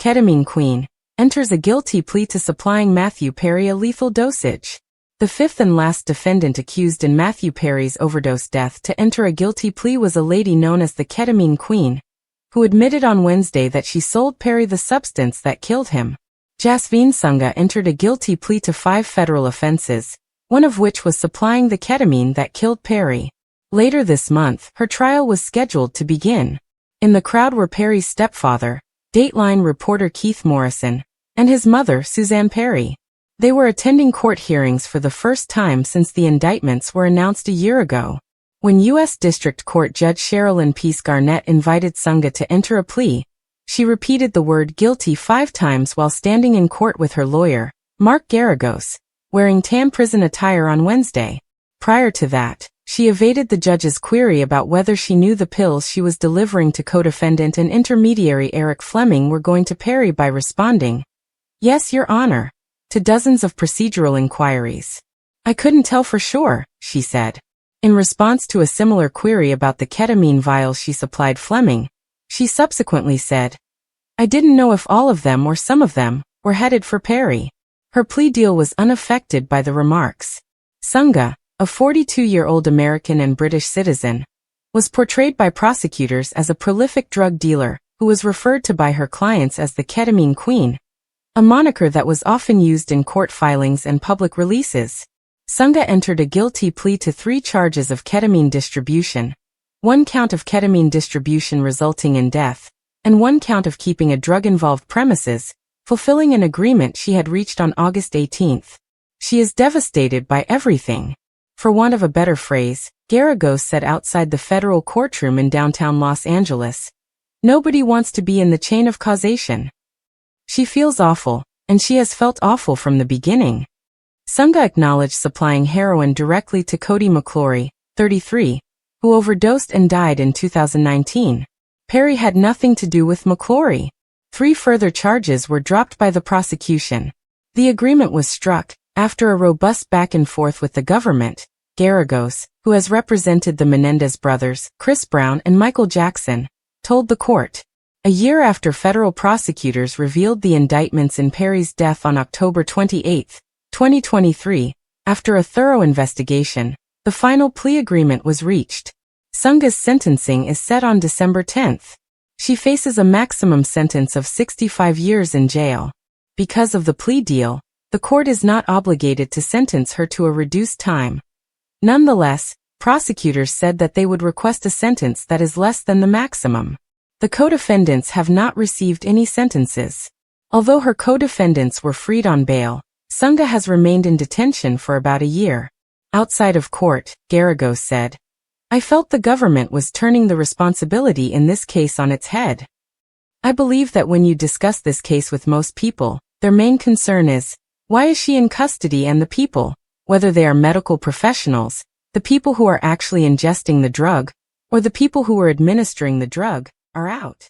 Ketamine Queen, enters a guilty plea to supplying Matthew Perry a lethal dosage. The fifth and last defendant accused in Matthew Perry's overdose death to enter a guilty plea was a lady known as the Ketamine Queen, who admitted on Wednesday that she sold Perry the substance that killed him. Jasveen Sangha entered a guilty plea to 5 federal offenses, one of which was supplying the ketamine that killed Perry. Later this month, her trial was scheduled to begin. In the crowd were Perry's stepfather, Dateline reporter Keith Morrison, and his mother, Suzanne Perry. They were attending court hearings for the first time since the indictments were announced a year ago. When U.S. District Court Judge Sherilyn Peace Garnett invited Sangha to enter a plea, she repeated the word guilty 5 times while standing in court with her lawyer, Mark Garagos, wearing tan prison attire on Wednesday. Prior to that, she evaded the judge's query about whether she knew the pills she was delivering to co-defendant and intermediary Eric Fleming were going to Perry by responding, "Yes, Your Honor," to dozens of procedural inquiries. "I couldn't tell for sure," she said. In response to a similar query about the ketamine vials she supplied Fleming, she subsequently said, "I didn't know if all of them or some of them were headed for Perry." Her plea deal was unaffected by the remarks. Sangha, a 42-year-old American and British citizen, was portrayed by prosecutors as a prolific drug dealer who was referred to by her clients as the Ketamine Queen, a moniker that was often used in court filings and public releases. Sangha entered a guilty plea to 3 charges of ketamine distribution, 1 count of ketamine distribution resulting in death, and 1 count of keeping a drug-involved premises, fulfilling an agreement she had reached on August 18. "She is devastated by everything," for want of a better phrase, Garagos said outside the federal courtroom in downtown Los Angeles. "Nobody wants to be in the chain of causation. She feels awful, and she has felt awful from the beginning." Sangha acknowledged supplying heroin directly to Cody McClory, 33, who overdosed and died in 2019. Perry had nothing to do with McClory. 3 further charges were dropped by the prosecution. The agreement was struck after a robust back-and-forth with the government. Garagos, who has represented the Menendez brothers, Chris Brown and Michael Jackson, told the court. A year after federal prosecutors revealed the indictments in Perry's death on October 28, 2023, after a thorough investigation, the final plea agreement was reached. Sangha's sentencing is set on December 10. She faces a maximum sentence of 65 years in jail. Because of the plea deal, the court is not obligated to sentence her to a reduced time. Nonetheless, prosecutors said that they would request a sentence that is less than the maximum. The co-defendants have not received any sentences. Although her co-defendants were freed on bail, Sangha has remained in detention for about a year. Outside of court, Garagos said, "I felt the government was turning the responsibility in this case on its head. I believe that when you discuss this case with most people, their main concern is, why is she in custody, and the people, whether they are medical professionals, the people who are actually ingesting the drug, or the people who are administering the drug, are out."